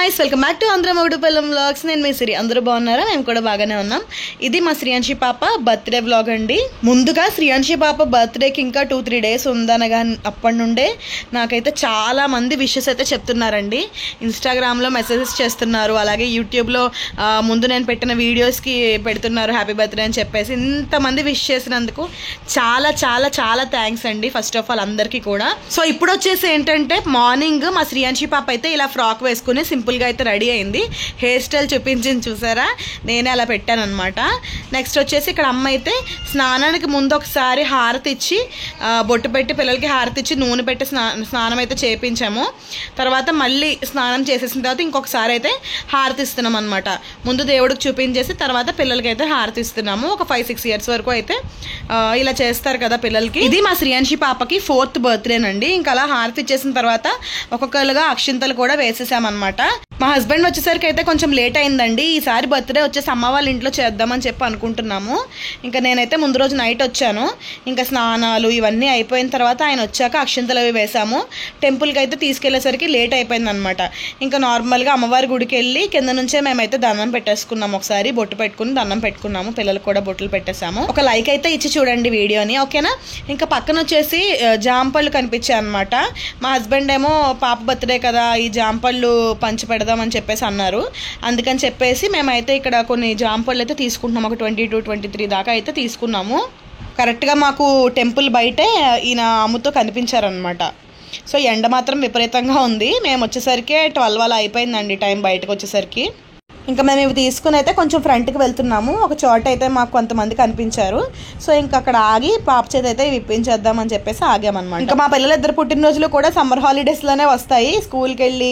Guys, welcome back to Andhra Mogudupallam vlogs. నేను మీ సిరి. అందరూ బాగున్నారా? మేము కూడా బాగానే ఉన్నాం. ఇది మా శ్రీయాంశి పాప బర్త్డే వ్లాగ్ అండి. ముందుగా శ్రీయాంశి పాప బర్త్డేకి ఇంకా 2-3 డేస్ ఉందనగా అప్పటి నుండే నాకైతే చాలా మంది విషెస్ అయితే చెప్తున్నారండి. ఇన్స్టాగ్రామ్లో మెసేజెస్ చేస్తున్నారు, అలాగే యూట్యూబ్లో ముందు నేను పెట్టిన వీడియోస్కి పెడుతున్నారు హ్యాపీ బర్త్డే అని చెప్పేసి. ఇంతమంది విష్ చేసినందుకు చాలా చాలా చాలా థ్యాంక్స్ అండి ఫస్ట్ ఆఫ్ ఆల్ అందరికీ కూడా. సో ఇప్పుడు వచ్చేసి ఏంటంటే మార్నింగ్ మా శ్రీయాంశి పాప అయితే ఇలా ఫ్రాక్ వేసుకుని సింపుల్గా అయితే రెడీ అయింది. హెయిర్ స్టైల్ చూపించింది చూసారా, నేనే అలా పెట్టాను అనమాట. నెక్స్ట్ వచ్చేసి ఇక్కడ అమ్మ అయితే స్నానానికి ముందు ఒకసారి హారతి ఇచ్చి బొట్టు పెట్టి పిల్లలకి హారతి ఇచ్చి నూనె పెట్టి స్నానం అయితే చేయించాము. తర్వాత మళ్ళీ స్నానం చేసేసిన తర్వాత ఇంకొకసారి అయితే హారతి ఇస్తున్నాం అనమాట. ముందు దేవుడికి చూపించేసి తర్వాత పిల్లలకి అయితే హారతి ఇస్తున్నాము. ఒక 5-6 ఇయర్స్ వరకు అయితే ఇలా చేస్తారు కదా పిల్లలకి. ఇది మా శ్రీయాంశి పాపకి 4th బర్త్డేనండి. ఇంకా అలా హారతి ఇచ్చేసిన తర్వాత ఒక్కొక్కరుగా అక్షింతలు కూడా వేసేసామన్నమాట. మా హస్బెండ్ వచ్చేసరికి అయితే కొంచెం లేట్ అయిందండి. ఈసారి బర్త్డే వచ్చేసి అమ్మ వాళ్ళ ఇంట్లో చేద్దామని చెప్పి అనుకుంటున్నాము. ఇంకా నేనైతే ముందు రోజు నైట్ వచ్చాను. ఇంకా స్నానాలు ఇవన్నీ అయిపోయిన తర్వాత ఆయన వచ్చాక అక్షింతలు అవి వేసాము. టెంపుల్కి అయితే తీసుకెళ్లేసరికి లేట్ అయిపోయింది అనమాట. ఇంకా నార్మల్గా అమ్మవారి గుడికి వెళ్ళి కింద నుంచే మేమైతే దండం పెట్టేసుకున్నాము. ఒకసారి బొట్టు పెట్టుకుని దండం పెట్టుకున్నాము. పిల్లలకు కూడా బొట్టులు పెట్టేసాము. ఒక లైక్ అయితే ఇచ్చి చూడండి వీడియోని, ఓకేనా? ఇంకా పక్కన వచ్చేసి జాంపళ్ళు కనిపించాయి అనమాట. మా హస్బెండ్ ఏమో పాప బర్త్డే కదా, ఈ జాంపళ్ళు పంచి పెడదామని చెప్పేసి అన్నారు. అందుకని చెప్పేసి మేమైతే ఇక్కడ కొన్ని జాంపళ్ళు అయితే తీసుకుంటున్నాము. ఒక 22-23 దాకా అయితే తీసుకున్నాము. కరెక్ట్గా మాకు టెంపుల్ బయటే ఈయన అమ్ముతో కనిపించారనమాట. సో ఎండ మాత్రం విపరీతంగా ఉంది. మేము వచ్చేసరికి 12 అలా అయిపోయిందండి టైం బయటకు వచ్చేసరికి. ఇంకా మేము ఇవి తీసుకుని అయితే కొంచెం ఫ్రంట్కి వెళ్తున్నాము. ఒక చోట అయితే మాకు కొంతమంది కనిపించారు. సో ఇంకా అక్కడ ఆగి పాప చేతి అయితే ఇప్పించేద్దామని చెప్పేసి ఆగామన్నమాట. ఇంకా మా పిల్లలు ఇద్దరు పుట్టినరోజులు కూడా సమ్మర్ హాలిడేస్లోనే వస్తాయి. స్కూల్కి వెళ్ళి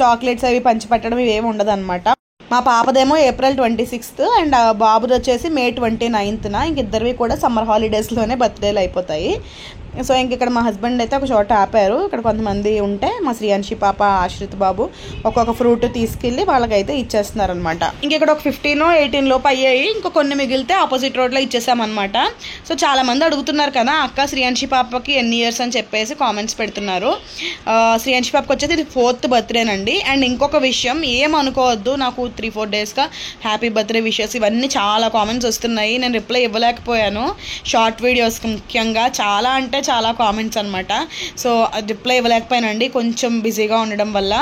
చాక్లెట్స్ అవి పంచిపెట్టడం ఇవేమి ఉండదు అనమాట. మా పాపదేమో April 26th అండ్ బాబుది వచ్చేసి May 29th. ఇంక ఇద్దరివి కూడా సమ్మర్ హాలిడేస్లోనే బర్త్డేలు అయిపోతాయి. సో ఇంక ఇక్కడ మా హస్బెండ్ అయితే ఒక చోట ఆపారు. ఇక్కడ కొంతమంది ఉంటే మా శ్రీయాంశి పాప, ఆశ్రిత్ బాబు ఒక్కొక్క ఫ్రూట్ తీసుకెళ్ళి వాళ్ళకైతే ఇచ్చేస్తున్నారు అనమాట. ఇంక ఇక్కడ ఒక 15-18 లోపు అయ్యాయి. ఇంకో కొన్ని మిగిలితే ఆపోజిట్ రోడ్లో ఇచ్చేసామన్నమాట. సో చాలా మంది అడుగుతున్నారు కదా అక్క శ్రీయాంశి పాపకి ఎన్ని ఇయర్స్ అని చెప్పేసి కామెంట్స్ పెడుతున్నారు. శ్రీయాంశి పాపకి వచ్చేసి ఇది 4th బర్త్డేనండి. అండ్ ఇంకొక విషయం, ఏమనుకోవద్దు, నాకు 3-4 డేస్గా హ్యాపీ బర్త్డే విషెస్ ఇవన్నీ చాలా కామెంట్స్ వస్తున్నాయి. నేను రిప్లై ఇవ్వలేకపోయాను. షార్ట్ వీడియోస్కి ముఖ్యంగా చాలా అంటే చాలా కామెంట్స్ అనమాట. సో రిప్లై ఇవ్వలేకపోయానండి, కొంచెం బిజీగా ఉండడం వల్ల.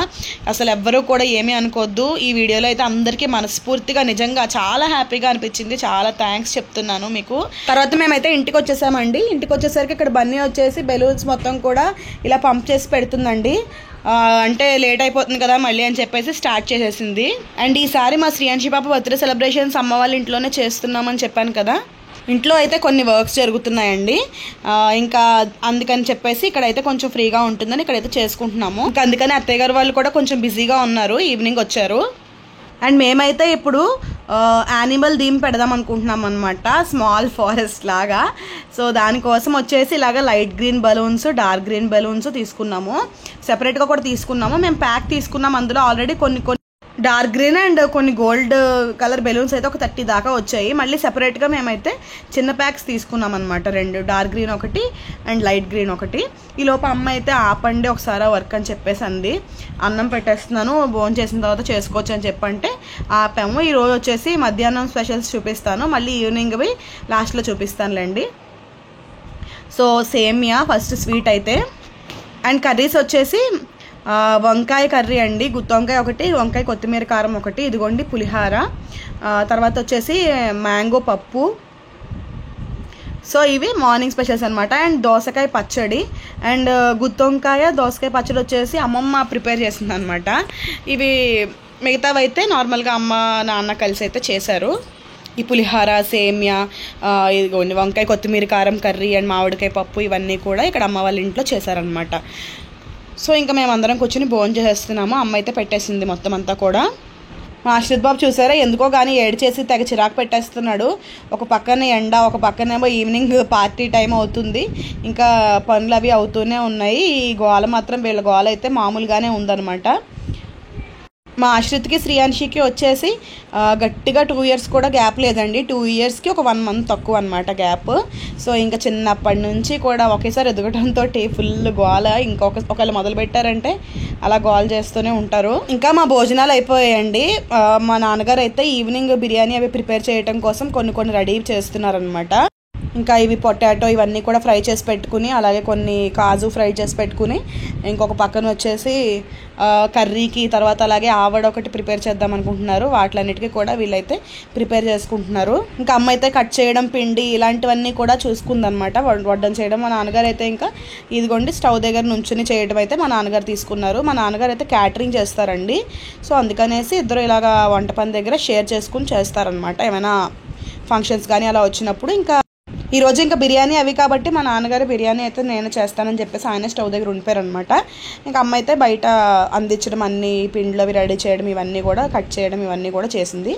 అసలు ఎవ్వరూ కూడా ఏమీ అనుకోవద్దు. ఈ వీడియోలో అయితే అందరికీ మనస్ఫూర్తిగా నిజంగా చాలా హ్యాపీగా అనిపించింది. చాలా థ్యాంక్స్ చెప్తున్నాను మీకు. తర్వాత మేమైతే ఇంటికి వచ్చేసామండి. ఇంటికి వచ్చేసరికి ఇక్కడ బన్నీ వచ్చేసి బెలూన్స్ మొత్తం కూడా ఇలా పంప్ చేసి పెడుతుందండి. అంటే లేట్ అయిపోతుంది కదా మళ్ళీ అని చెప్పేసి స్టార్ట్ చేసేసింది. అండ్ ఈసారి మా శ్రీయాంశి పాప బర్త్డే సెలబ్రేషన్స్ అమ్మ వాళ్ళ ఇంట్లోనే చేస్తున్నామని చెప్పాను కదా. ఇంట్లో అయితే కొన్ని వర్క్స్ జరుగుతున్నాయండి. ఇంకా అందుకని చెప్పేసి ఇక్కడైతే కొంచెం ఫ్రీగా ఉంటుందని ఇక్కడైతే చేసుకుంటున్నాము. ఇంకా అందుకని అత్తయ్య గారు వాళ్ళు కూడా కొంచెం బిజీగా ఉన్నారు, ఈవినింగ్ వచ్చారు. అండ్ మేమైతే ఇప్పుడు యానిమల్ థీమ్ పెడదాం అనుకుంటున్నాం అనమాట, స్మాల్ ఫారెస్ట్ లాగా. సో దానికోసం వచ్చేసి ఇలాగ light green balloons, dark green balloons తీసుకున్నాము. సెపరేట్గా కూడా తీసుకున్నాము. మేము ప్యాక్ తీసుకున్నాం. అందులో ఆల్రెడీ కొన్ని డార్క్ గ్రీన్ అండ్ కొన్ని గోల్డ్ కలర్ బెలూన్స్ అయితే ఒక 30 దాకా వచ్చాయి. మళ్ళీ సెపరేట్గా మేమైతే చిన్న ప్యాక్స్ తీసుకున్నాం అనమాట. 2 డార్క్ గ్రీన్ ఒకటి అండ్ లైట్ గ్రీన్ ఒకటి. ఈ లోపు అమ్మ అయితే ఆపండి ఒకసారి వర్క్ అని చెప్పేసి అంది. అన్నం పెట్టేస్తున్నాను, భోజనం చేసిన తర్వాత చేసుకోవచ్చు అని చెప్పంటే ఆపాము. ఈరోజు వచ్చేసి మధ్యాహ్నం స్పెషల్స్ చూపిస్తాను, మళ్ళీ ఈవినింగ్వి లాస్ట్లో చూపిస్తానులేండి. సో సేమియా ఫస్ట్ స్వీట్ అయితే. అండ్ కర్రీస్ వచ్చేసి వంకాయ కర్రీ అండి, గుత్తి వంకాయ ఒకటి, వంకాయ కొత్తిమీర కారం ఒకటి, ఇదిగోండి పులిహార. తర్వాత వచ్చేసి మ్యాంగో పప్పు. సో ఇవి మార్నింగ్ స్పెషల్స్ అనమాట. అండ్ దోసకాయ పచ్చడి అండ్ గుత్తి వంకాయ దోసకాయ పచ్చడి వచ్చేసి అమ్మమ్మ ప్రిపేర్ చేసింది అనమాట. ఇవి మిగతావి అయితే నార్మల్గా అమ్మ నాన్న కలిసి అయితే చేశారు. ఈ పులిహార, సేమియా, ఇదిగోండి వంకాయ కొత్తిమీర కారం కర్రీ అండ్ మామిడికాయ పప్పు ఇవన్నీ కూడా ఇక్కడ అమ్మ వాళ్ళ ఇంట్లో చేశారనమాట. సో ఇంకా మేమందరం కూర్చొని భోజనం చేసేస్తున్నాము. అమ్మ అయితే పెట్టేసింది మొత్తం అంతా కూడా. మా ఆశ్రిత్ బాబు చూసారా, ఎందుకో కానీ ఏడు చేసి తెగ చిరాకు పెట్టేస్తున్నాడు. ఒక పక్కన ఎండ, ఒక పక్కనేమో ఈవినింగ్ పార్టీ టైం అవుతుంది. ఇంకా పనులు అవి అవుతూనే ఉన్నాయి. ఈ గోల మాత్రం వీళ్ళ గోల అయితే మామూలుగానే ఉందన్నమాట. మా ఆశ్రిత్కి శ్రీయాన్షికి వచ్చేసి గట్టిగా 2 years కూడా గ్యాప్ లేదండి. 2 yearsకి ఒక 1 month తక్కువ అనమాట గ్యాప్. సో ఇంకా చిన్నప్పటి నుంచి కూడా ఒకేసారి ఎదగడంతో ఫుల్ గోల. ఒకళ్ళు మొదలు పెట్టారంటే అలా గోల చేస్తూనే ఉంటారు. ఇంకా మా భోజనాలు అయిపోయాయండి. మా నాన్నగారు అయితే ఈవినింగ్ బిర్యానీ అవి ప్రిపేర్ చేయడం కోసం కొన్ని రెడీ చేస్తున్నారనమాట. ఇంకా ఇవి పొటాటో ఇవన్నీ కూడా ఫ్రై చేసి పెట్టుకుని, అలాగే కొన్ని కాజు ఫ్రై చేసి పెట్టుకుని, ఇంకొక పక్కన వచ్చేసి కర్రీకి తర్వాత అలాగే ఆవడ ఒకటి ప్రిపేర్ చేద్దాం అనుకుంటున్నారు. వాటిలన్నిటికీ కూడా వీళ్ళైతే ప్రిపేర్ చేసుకుంటున్నారు. ఇంకా అమ్మ అయితే కట్ చేయడం, పిండి ఇలాంటివన్నీ కూడా చూసుకుందనమాట. వడ్డం చేయడం మా నాన్నగారు అయితే ఇంకా ఇదిగోండి స్టవ్ దగ్గర నుంచుని చేయడం అయితే మా నాన్నగారు తీసుకున్నారు. మా నాన్నగారు అయితే క్యాటరింగ్ చేస్తారండి. సో అందుకనేసి ఇద్దరు ఇలాగా వంట పని దగ్గర షేర్ చేసుకుని చేస్తారనమాట. ఏమైనా ఫంక్షన్స్ కానీ అలా వచ్చినప్పుడు. ఇంకా ఈరోజు ఇంకా బిర్యానీ అవి కాబట్టి మా నాన్నగారు బిర్యానీ అయితే నేను చేస్తానని చెప్పేసి ఆయన స్టవ్ దగ్గర ఉండిపోయారనమాట. ఇంకా అమ్మ అయితే బయట అందించడం, అన్ని పిండ్లు అవి రెడీ చేయడం, ఇవన్నీ కూడా కట్ చేయడం ఇవన్నీ కూడా చేసింది.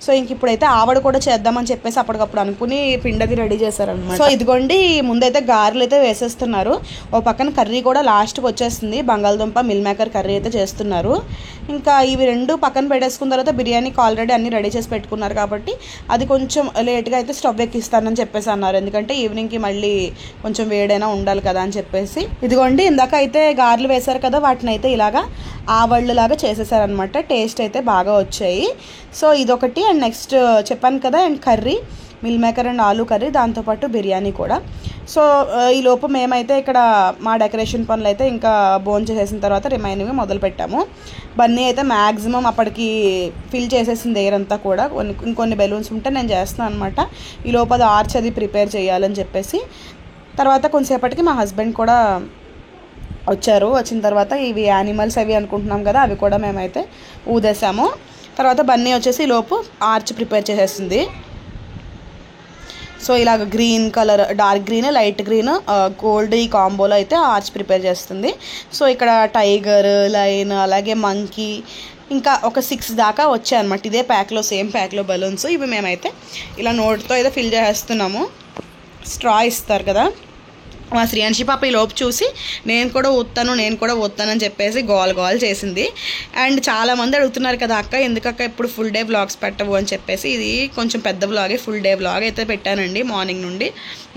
సో ఇంక ఇప్పుడైతే ఆవడ కూడా చేద్దామని చెప్పేసి అప్పటికప్పుడు అనుకుని పిండి అది రెడీ చేశారనమాట. సో ఇదిగోండి ముందైతే గారెలు అయితే వేసేస్తున్నారు. ఓ పక్కన కర్రీ కూడా లాస్ట్కి వచ్చేస్తుంది. బంగాళదుంప మిల్ మేకర్ కర్రీ అయితే చేస్తున్నారు. ఇంకా ఇవి రెండు పక్కన పెట్టేసుకున్న తర్వాత బిర్యానీకి ఆల్రెడీ అన్ని రెడీ చేసి పెట్టుకున్నారు కాబట్టి అది కొంచెం లేట్గా అయితే స్టవ్ ఎక్కిస్తానని చెప్పేసి అన్నారు. ఎందుకంటే ఈవినింగ్కి మళ్ళీ కొంచెం వేడైనా ఉండాలి కదా అని చెప్పేసి. ఇదిగోండి ఇందాక అయితే గారెలు వేశారు కదా, వాటిని అయితే ఇలాగా ఆవళ్ళు లాగా చేసేసారనమాట. టేస్ట్ అయితే బాగా వచ్చాయి. సో ఇదొకటి. అండ్ నెక్స్ట్ చెప్పాను కదా, and curry meal maker and aloo curry, దాంతోపాటు బిర్యానీ కూడా. సో ఈ లోపు మేమైతే ఇక్కడ మా డెకరేషన్ పనులు అయితే ఇంకా బోన్ చేసేసిన తర్వాత రిమైనింగ్ మొదలు పెట్టాము. బన్నీ అయితే మ్యాక్సిమం అప్పటికి ఫిల్ చేసేసింది ఎయిర్ అంతా కూడా. ఇంకొన్ని బెలూన్స్ ఉంటే నేను చేస్తున్నాను అనమాట. ఈ లోపు అది ఆర్చ్ అది ప్రిపేర్ చేయాలని చెప్పేసి. తర్వాత కొంతసేపటికి మా హస్బెండ్ కూడా వచ్చారు. వచ్చిన తర్వాత ఇవి యానిమల్స్ అవి అనుకుంటున్నాం కదా, అవి కూడా మేమైతే ఊదేసాము. తర్వాత బన్నీ వచ్చేసి ఈ లోపు ఆర్చ్ ప్రిపేర్ చేసేసింది. సో ఇలాగ green colour, dark green, light green, gold ఈ కాంబోలో అయితే ఆర్చ్ ప్రిపేర్ చేస్తుంది. సో ఇక్కడ టైగర్, లైన్, అలాగే మంకీ, ఇంకా ఒక 6 దాకా వచ్చాయి అనమాట. ఇదే ప్యాక్లో, సేమ్ ప్యాక్లో బలూన్స్. ఇవి మేమైతే ఇలా నోట్తో అయితే ఫిల్ చేసేస్తున్నాము. స్ట్రా ఇస్తారు కదా. మా శ్రీయాన్షి పాప ఈ లోపు చూసి నేను కూడా ఊతాను అని చెప్పేసి గోల్ చేసింది. అండ్ చాలామంది అడుగుతున్నారు కదా, అక్క ఎందుకక్క ఇప్పుడు ఫుల్ డే వ్లాగ్స్ పెట్టవు అని చెప్పేసి. ఇది కొంచెం పెద్ద వ్లాగే, ఫుల్ డే వ్లాగ్ అయితే పెట్టానండి. మార్నింగ్ నుండి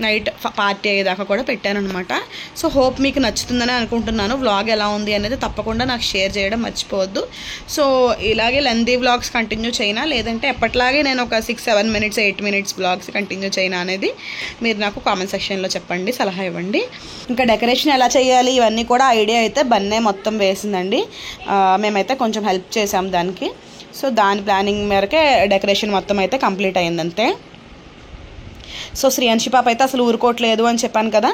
నైట్ పార్టీ అయ్యేదాకా కూడా పెట్టానమాట. సో హోప్ మీకు నచ్చుతుందని అనుకుంటున్నాను. వ్లాగ్ ఎలా ఉంది అనేది తప్పకుండా నాకు షేర్ చేయడం మర్చిపోవద్దు. సో ఇలాగే లెందీ వ్లాగ్స్ కంటిన్యూ చేయనా, లేదంటే ఎప్పట్లాగే నేను ఒక 6-7 minutes 8 minutes వ్లాగ్స్ కంటిన్యూ చేయనా అనేది మీరు నాకు కామెంట్ సెక్షన్లో చెప్పండి, సలహా ఇవ్వండి. ఇంకా డెకరేషన్ ఎలా చేయాలి ఇవన్నీ కూడా ఐడియా అయితే బన్నే మొత్తం వేసిందండి. మేమైతే కొంచెం హెల్ప్ చేసాం దానికి. సో దాని ప్లానింగ్ మేరకే డెకరేషన్ మొత్తం అయితే కంప్లీట్ అయ్యిందంతే. సో శ్రీయాన్షి పాప అయితే అసలు ఊరుకోవట్లేదు అని చెప్పాను కదా,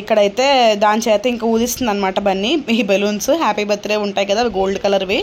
ఇక్కడైతే దాని చేత ఇంకా ఊదిస్తుంది అనమాట బన్నీ. ఈ బెలూన్స్ హ్యాపీ బర్త్డే ఉంటాయి కదా, అవి గోల్డ్ కలర్వి,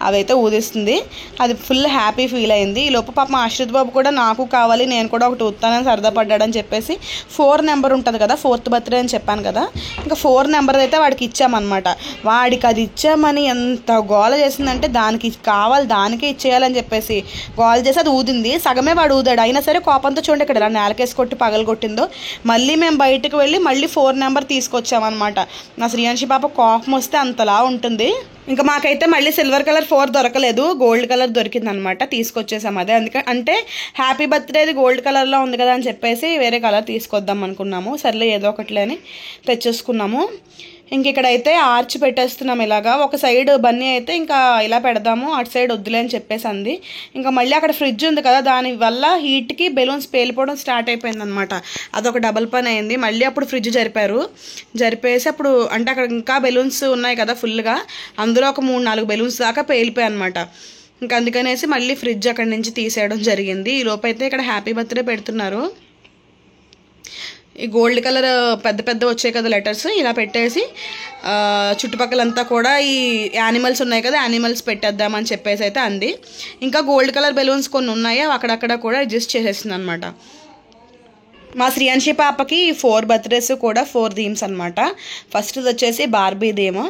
అవైతే ఊదిస్తుంది. అది ఫుల్ హ్యాపీ ఫీల్ అయింది. ఈ లోపు పాప ఆశ్రిత్ బాబు కూడా నాకు కావాలి, నేను కూడా ఒకటి ఊతానని సరదా పడ్డాడని చెప్పేసి 4 నెంబర్ ఉంటుంది కదా, 4th బర్త్డే అని చెప్పాను కదా, ఇంకా 4 నెంబర్ అయితే వాడికి ఇచ్చామన్నమాట. వాడికి అది ఇచ్చామని ఎంత గోల చేసిందంటే దానికి కావాలి, దానికే ఇచ్చేయాలని చెప్పేసి గోల చేసి అది ఊదింది. సగమే వాడు ఊదాడు. అయినా సరే కోపంతో చూడండి ఇక్కడ నేలకేసి కొట్టి పగలగొట్టిందో. మళ్ళీ మేము బయటకు వెళ్ళి మళ్ళీ 4 నెంబర్ తీసుకొచ్చామన్నమాట. నా శ్రీయాన్షి పాప కోపం వస్తే అంతలా ఉంటుంది. ఇంకా మాకైతే మళ్ళీ సిల్వర్ కలర్ 4 దొరకలేదు, గోల్డ్ కలర్ దొరికిందనమాట. తీసుకొచ్చేసాం అదే. అంటే హ్యాపీ బర్త్డేది గోల్డ్ కలర్లో ఉంది కదా అని చెప్పేసి వేరే కలర్ తీసుకొద్దాం అనుకున్నాము. సర్లే ఏదో ఒకటిలే అని తెచ్చేసుకున్నాము. ఇంక ఇక్కడైతే ఆర్చ్ పెట్టేస్తున్నాం ఇలాగా. ఒక సైడ్ బన్నీ అయితే ఇంకా ఇలా పెడదాము, అటు సైడ్ వద్దులే అని చెప్పేసి అంది. ఇంకా మళ్ళీ అక్కడ ఫ్రిడ్జ్ ఉంది కదా, దానివల్ల హీట్కి బెలూన్స్ పేలిపోవడం స్టార్ట్ అయిపోయింది అనమాట. అదొక డబల్ పని అయింది. మళ్ళీ అప్పుడు ఫ్రిడ్జ్ జరిపేసి అప్పుడు అంటే అక్కడ ఇంకా బెలూన్స్ ఉన్నాయి కదా ఫుల్గా, అందులో ఒక 3-4 బెలూన్స్ దాకా పేలిపోయాయి అనమాట. ఇంకా అందుకనేసి మళ్ళీ ఫ్రిడ్జ్ అక్కడి నుంచి తీసేయడం జరిగింది. ఈ లోపైతే ఇక్కడ హ్యాపీ బర్త్డే పెడుతున్నారు. ఈ గోల్డ్ కలర్ పెద్ద వచ్చాయి కదా లెటర్స్, ఇలా పెట్టేసి చుట్టుపక్కలంతా కూడా ఈ యానిమల్స్ ఉన్నాయి కదా, యానిమల్స్ పెట్టేద్దామని చెప్పేసి అయితే అంది. ఇంకా గోల్డ్ కలర్ బెలూన్స్ కొన్ని ఉన్నాయి, అక్కడక్కడ కూడా అడ్జస్ట్ చేసేస్తుంది అనమాట. మా శ్రీయాన్షి పాపకి 4 బర్త్డేస్ కూడా 4 థీమ్స్ అనమాట. ఫస్ట్ది వచ్చేసి బార్బీ థీమ్,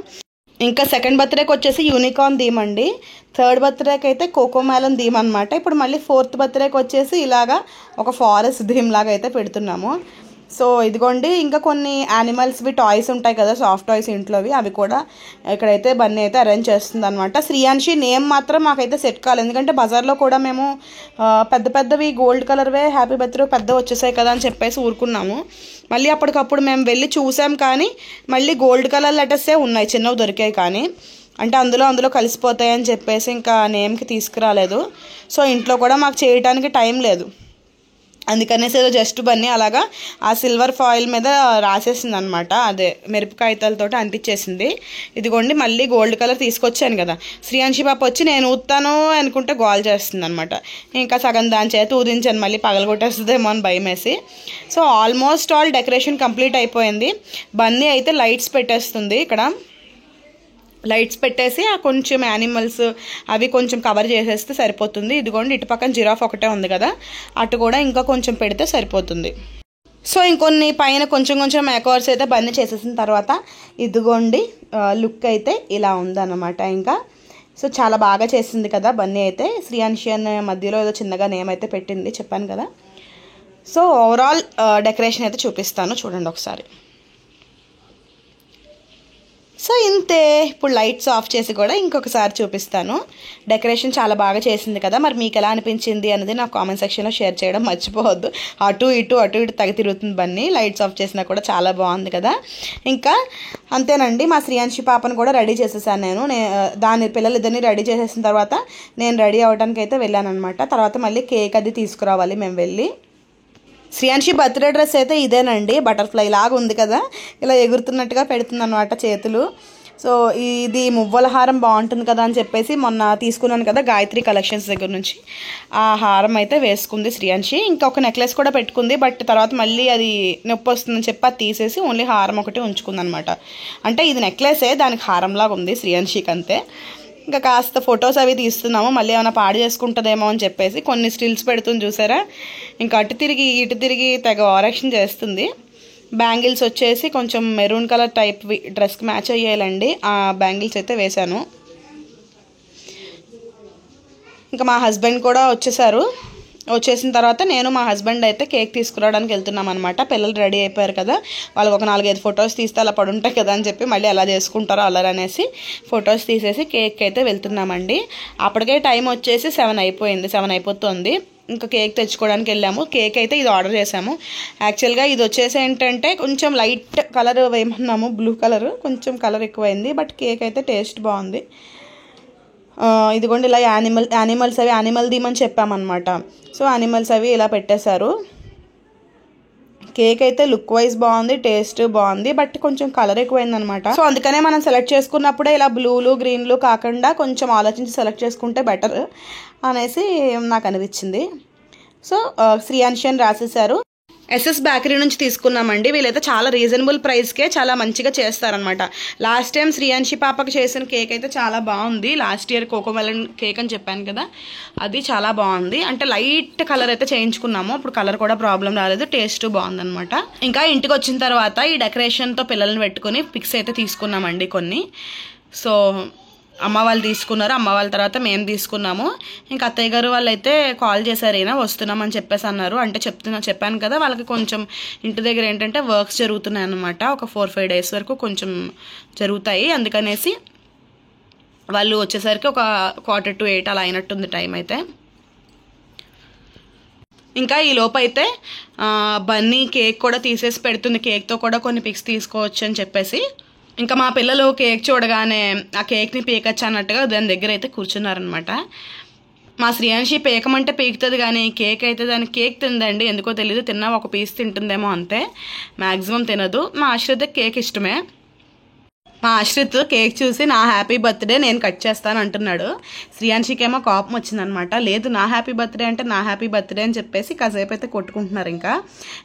ఇంకా సెకండ్ బర్త్డేకి వచ్చేసి యూనికార్న్ థీమ్ అండి. థర్డ్ బర్త్డేకి అయితే కోకోమెలన్ థీమ్ అనమాట. ఇప్పుడు మళ్ళీ 4th బర్త్డేకి వచ్చేసి ఇలాగా ఒక ఫారెస్ట్ థీమ్ లాగా అయితే పెడుతున్నాము. సో ఇదిగోండి, ఇంకా కొన్ని యానిమల్స్వి టాయ్స్ ఉంటాయి కదా, సాఫ్ట్ టాయ్స్ ఇంట్లోవి, అవి కూడా ఇక్కడైతే బన్నీ అయితే అరేంజ్ చేస్తుంది అనమాట. శ్రీయాన్షి నేమ్ మాత్రం మాకైతే సెట్ కాలేదు, ఎందుకంటే బజార్లో కూడా మేము పెద్ద పెద్దవి గోల్డ్ కలర్వే హ్యాపీ బర్త్డే పెద్ద వచ్చేసాయి కదా అని చెప్పేసి ఊరుకున్నాము. మళ్ళీ అప్పటికప్పుడు మేము వెళ్ళి చూసాం, కానీ మళ్ళీ గోల్డ్ కలర్ లెటర్సే ఉన్నాయి, చిన్నవి దొరికాయి, కానీ అంటే అందులో కలిసిపోతాయని చెప్పేసి ఇంకా నేమ్కి తీసుకురాలేదు. సో ఇంట్లో కూడా మాకు చేయడానికి టైం లేదు, అందుకనేసి ఏదో జస్ట్ బన్నీ అలాగా ఆ సిల్వర్ ఫాయిల్ మీద రాసేసింది అనమాట, అదే మిరపకాయతలతో అంటించేసింది. ఇదిగోండి మళ్ళీ గోల్డ్ కలర్ తీసుకొచ్చాను కదా, శ్రీయాన్షి పాప వచ్చి నేను ఊతాను అనుకుంటే గోల్ చేస్తుంది అనమాట. ఇంకా సగం దాని చేత ఊదించాను, మళ్ళీ పగలగొట్టేస్తుందేమో అని భయం వేసి. So almost all decoration complete అయిపోయింది. బన్నీ అయితే లైట్స్ పెట్టేస్తుంది, ఇక్కడ లైట్స్ పెట్టేసి ఆ కొంచెం యానిమల్స్ అవి కొంచెం కవర్ చేసేస్తే సరిపోతుంది. ఇదిగోండి ఇటు పక్కన జిరాఫ్ ఒకటే ఉంది కదా, అటు కూడా ఇంకా కొంచెం పెడితే సరిపోతుంది. సో ఇంకొన్ని పైన కొంచెం మేకవర్స్ అయితే బన్నీ చేసేసిన తర్వాత ఇదిగోండి లుక్ అయితే ఇలా ఉందన్నమాట. ఇంకా సో చాలా బాగా చేసింది కదా బన్నీ అయితే. శ్రీయాన్షి అనే మధ్యలో ఏదో చిన్నగా నేమ్ అయితే పెట్టింది, చెప్పాను కదా. సో ఓవరాల్ డెకరేషన్ అయితే చూపిస్తాను, చూడండి ఒకసారి. సో ఇంతే, ఇప్పుడు లైట్స్ ఆఫ్ చేసి కూడా ఇంకొకసారి చూపిస్తాను. డెకరేషన్ చాలా బాగా చేసింది కదా, మరి మీకు ఎలా అనిపించింది అనేది నాకు కామెంట్ సెక్షన్లో షేర్ చేయడం మర్చిపోవద్దు. అటు ఇటు తగ తిరుగుతుంది బన్నీ, లైట్స్ ఆఫ్ చేసినా కూడా చాలా బాగుంది కదా. ఇంకా అంతేనండి, మా శ్రీయాన్షి పాపను కూడా రెడీ చేసేసాను నేను. దాని పిల్లలిద్దరిని రెడీ చేసేసిన తర్వాత నేను రెడీ అవ్వడానికి అయితే వెళ్ళాను అనమాట. తర్వాత మళ్ళీ కేక్ అది తీసుకురావాలి మేము వెళ్ళి. శ్రీయాన్షి బర్త్డే డ్రెస్ అయితే ఇదేనండి, బటర్ఫ్లై లాగా ఉంది కదా, ఇలా ఎగురుతున్నట్టుగా పెడుతుంది అనమాట చేతులు. సో ఇది మువ్వల హారం బాగుంటుంది కదా అని చెప్పేసి మొన్న తీసుకున్నాను కదా గాయత్రి కలెక్షన్స్ దగ్గర నుంచి, ఆ హారం అయితే వేసుకుంది శ్రీయాన్షి. ఇంకొక నెక్లెస్ కూడా పెట్టుకుంది, బట్ తర్వాత మళ్ళీ అది నొప్పి వస్తుందని చెప్పి అది తీసేసి ఓన్లీ హారం ఒకటి ఉంచుకుంది అనమాట. అంటే ఇది నెక్లెసే, దానికి హారంలాగా ఉంది శ్రీయాన్షికి అంతే. ఇంకా కాస్త ఫొటోస్ అవి తీస్తున్నాము, మళ్ళీ ఏమైనా పాడు చేసుకుంటుందేమో అని చెప్పేసి కొన్ని స్టిల్స్ పెడుతుంది చూసారా. ఇంకా అటు తిరిగి ఇటు తిరిగి తెగ ఆరక్షన్ చేస్తుంది. బ్యాంగిల్స్ వచ్చేసి కొంచెం మెరూన్ కలర్ టైప్ డ్రెస్కి మ్యాచ్ అయ్యేయాలండి, ఆ బ్యాంగిల్స్ అయితే వేశాను. ఇంకా మా హస్బెండ్ కూడా వచ్చేసిన తర్వాత నేను మా హస్బెండ్ అయితే కేక్ తీసుకురావడానికి వెళ్తున్నాం అనమాట. పిల్లలు రెడీ అయిపోయారు కదా, వాళ్ళకి ఒక 4-5 ఫొటోస్ తీస్తే అలా పడుంటాయి కదా అని చెప్పి మళ్ళీ అలా చేసుకుంటారో అలా అనేసి ఫొటోస్ తీసేసి కేక్ అయితే వెళ్తున్నామండి. అప్పటికే టైం వచ్చేసి 7 అయిపోతుంది. ఇంకా కేక్ తెచ్చుకోవడానికి వెళ్ళాము. కేక్ అయితే ఇది ఆర్డర్ చేసాము. యాక్చువల్గా ఇది వచ్చేసి ఏంటంటే కొంచెం లైట్ కలర్ వేయమన్నాము, బ్లూ కలర్, కొంచెం కలర్ ఎక్కువైంది, బట్ కేక్ అయితే టేస్ట్ బాగుంది. ఇదిగోండి ఇలా యానిమల్స్ అవి యానిమల్ థీమ్ చెప్పామన్నమాట. సో యానిమల్స్ అవి ఇలా పెట్టేశారు. కేక్ అయితే లుక్ వైజ్ బాగుంది, టేస్ట్ బాగుంది, బట్ కొంచెం కలర్ ఎక్కువైంది అనమాట. సో అందుకనే మనం సెలెక్ట్ చేసుకున్నప్పుడే ఇలా బ్లూలు గ్రీన్లు కాకుండా కొంచెం ఆలోచించి సెలెక్ట్ చేసుకుంటే బెటర్ అనేసి నాకు అనిపించింది. సో శ్రీయాన్షి అని రాసేసారు. ఎస్ఎస్ బేకరీ నుంచి తీసుకున్నామండి. వీళ్ళైతే చాలా రీజనబుల్ ప్రైస్కే చాలా మంచిగా చేస్తారనమాట. లాస్ట్ టైం శ్రీయాన్షి పాపకి చేసిన కేక్ అయితే చాలా బాగుంది. లాస్ట్ ఇయర్ కోకోమెలన్ కేక్ అని చెప్పాను కదా, అది చాలా బాగుంది. అంటే లైట్ కలర్ అయితే చేయించుకున్నాము, అప్పుడు కలర్ కూడా ప్రాబ్లం రాలేదు, టేస్ట్ బాగుందనమాట. ఇంకా ఇంటికి వచ్చిన తర్వాత ఈ డెకరేషన్తో పిల్లల్ని పెట్టుకుని పిక్స్ అయితే తీసుకున్నామండి కొన్ని. సో అమ్మ వాళ్ళు తీసుకున్నారు, అమ్మ వాళ్ళ తర్వాత మేము తీసుకున్నాము. ఇంకా అత్తయ్య గారు వాళ్ళు అయితే కాల్ చేశారు, అయినా వస్తున్నామని చెప్పేసి అన్నారు. అంటే చెప్పాను కదా, వాళ్ళకి కొంచెం ఇంటి దగ్గర ఏంటంటే వర్క్స్ జరుగుతున్నాయి అన్నమాట. ఒక 4-5 డేస్ వరకు కొంచెం జరుగుతాయి, అందుకనేసి వాళ్ళు వచ్చేసరికి ఒక 7:45 అలా అయినట్టుంది టైం అయితే. ఇంకా ఈ లోపు అయితే బన్నీ కేక్ కూడా తీసేసి పెడుతుంది, కేక్తో కూడా కొన్ని పిక్స్ తీసుకోవచ్చు అని చెప్పేసి. ఇంకా మా పిల్లలు కేక్ చూడగానే ఆ కేక్ని పీకచ్చు అన్నట్టుగా దాని దగ్గర అయితే కూర్చున్నారనమాట. మా శ్రీయాన్షి పీకమంటే పీకుతుంది, కానీ కేక్ అయితే దానికి కేక్ తిందండి, ఎందుకో తెలీదు. తిన్నా ఒక పీస్ తింటుందేమో అంతే, మ్యాక్సిమం తినదు. మా ఆశ్రిత్ కేక్ ఇష్టమే. మా ఆశ్రిత్ కేక్ చూసి నా హ్యాపీ బర్త్డే నేను కట్ చేస్తాను అంటున్నాడు. శ్రీయాన్షికి ఏమో కోపం వచ్చిందనమాట. లేదు నా హ్యాపీ బర్త్డే అంటే నా హ్యాపీ బర్త్డే అని చెప్పేసి కాసేపు అయితే కొట్టుకుంటున్నారు.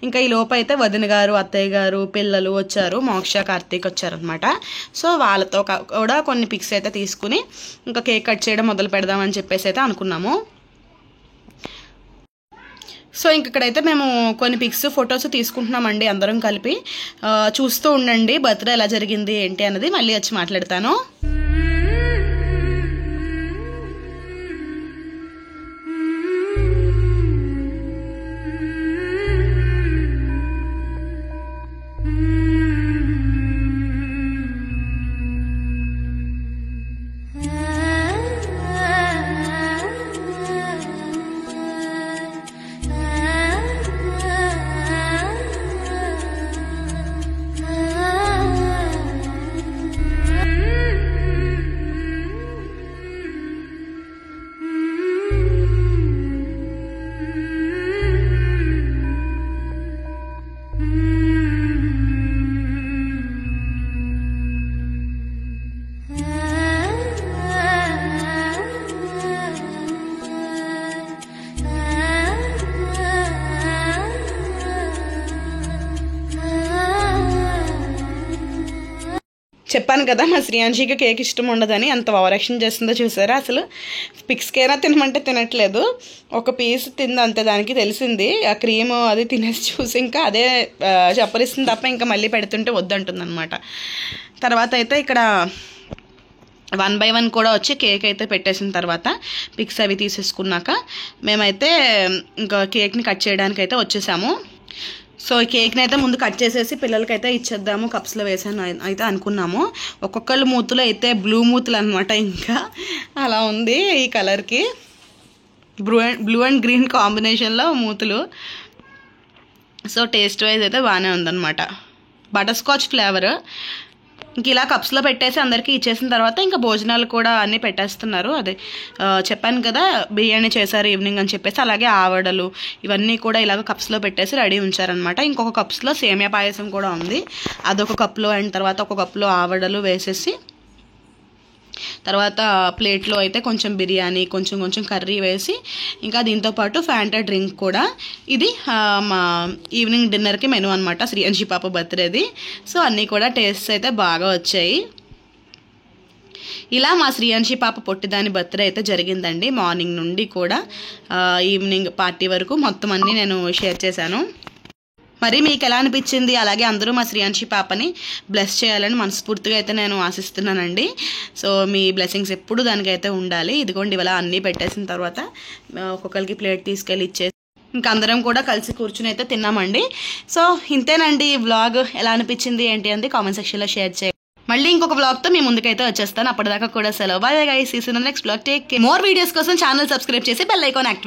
ఇంకా ఈ లోపు అయితే వదిన గారు, అత్తయ్య గారు, పిల్లలు వచ్చారు, మోక్ష, కార్తీక్ వచ్చారనమాట. సో వాళ్ళతో కూడా కొన్ని పిక్స్ అయితే తీసుకుని ఇంకా కేక్ కట్ చేయడం మొదలు పెడదామని చెప్పేసి అయితే అనుకున్నాము. సో ఇక్కడైతే మేము కొన్ని పిక్స్ ఫొటోస్ తీసుకుంటున్నామండి అందరం కలిపి. చూస్తూ ఉండండి బర్త్డే ఎలా జరిగింది ఏంటి అన్నది, మళ్ళీ వచ్చి మాట్లాడతాను. చెప్పాను కదా మా శ్రీయాంశికి కేక్ ఇష్టం ఉండదని, అంత ఓవరాక్షన్ చేస్తుందో చూసారా. అసలు పిక్స్కైనా తినమంటే తినట్లేదు, ఒక పీస్ తింది అంతే. దానికి తెలిసింది ఆ క్రీమ్ అది తినేసి చూసి ఇంకా అదే చెప్పరిస్తుంది తప్ప ఇంకా మళ్ళీ పెడుతుంటే వద్దంటుంది అనమాట. తర్వాత అయితే ఇక్కడ 1 by 1 కూడా వచ్చి కేక్ అయితే పెట్టేసిన తర్వాత పిక్స్ అవి తీసేసుకున్నాక మేమైతే ఇంకా కేక్ని కట్ చేయడానికి అయితే వచ్చేసాము. సో ఈ కేక్ని అయితే ముందు కట్ చేసేసి పిల్లలకైతే ఇచ్చేద్దాము, కప్స్లో వేసాను అయితే అనుకున్నాము. ఒక్కొక్కళ్ళు మూతులు అయితే బ్లూ మూతులు అనమాట, ఇంకా అలా ఉంది ఈ కలర్కి. బ్లూ అండ్ గ్రీన్ కాంబినేషన్లో మూతులు. సో టేస్ట్ వైజ్ అయితే బాగానే ఉందన్నమాట. Butter scotch flavour. ఇంక ఇలా కప్స్లో పెట్టేసి అందరికీ ఇచ్చేసిన తర్వాత ఇంకా భోజనాలు కూడా అన్నీ పెట్టేస్తున్నారు. అదే చెప్పాను కదా బిర్యానీ చేశారు ఈవినింగ్ అని చెప్పేసి, అలాగే ఆవడలు ఇవన్నీ కూడా ఇలాగ కప్స్లో పెట్టేసి రెడీ ఉంచారనమాట. ఇంకొక కప్స్లో సేమియా పాయసం కూడా ఉంది, అదొక కప్లో. అండ్ తర్వాత ఒక కప్లో ఆవడలు వేసేసి తర్వాత ప్లేట్లో అయితే కొంచెం బిర్యానీ, కొంచెం కర్రీ వేసి ఇంకా దీంతోపాటు ఫ్యాంటా డ్రింక్ కూడా. ఇది మా ఈవినింగ్ డిన్నర్కి మెనూ అనమాట, శ్రీయాంశి పాప బర్త్డేది. సో అన్నీ కూడా టేస్ట్ అయితే బాగా వచ్చాయి. ఇలా మా శ్రీయాంశి పాప పొట్టిదాని బర్త్డే అయితే జరిగిందండి. మార్నింగ్ నుండి కూడా ఈవినింగ్ పార్టీ వరకు మొత్తం అన్నీ నేను షేర్ చేశాను. మరి మీకు ఎలా అనిపించింది? అలాగే అందరూ మా శ్రీయాంశి పాపని బ్లెస్ చేయాలని మనస్ఫూర్తిగా అయితే నేను ఆశిస్తున్నానండి. సో మీ బ్లెస్సింగ్స్ ఎప్పుడు దానికైతే ఉండాలి. ఇదిగోండి ఇవాళ అన్నీ పెట్టేసిన తర్వాత ఒక్కొక్కరికి ప్లేట్ తీసుకెళ్ళి ఇచ్చేసి ఇంకా అందరం కూడా కలిసి కూర్చుని అయితే తిన్నామండి. సో ఇంతేనండి ఈ వ్లాగ్. ఎలా అనిపించింది ఏంటి అని కామెంట్ సెక్షన్లో షేర్ చేయండి. మళ్ళీ ఇంకొక వ్లాగ్తో మీ ముందుకైతే వచ్చేస్తాను. అప్పటిదాకా కూడా సెలవు. Bye guys, see you in the next vlog. Take care. More videos కోసం ఛానల్ సబ్స్క్రైబ్ చేసి బెల్ ఐకాన్ యాక్టివేట్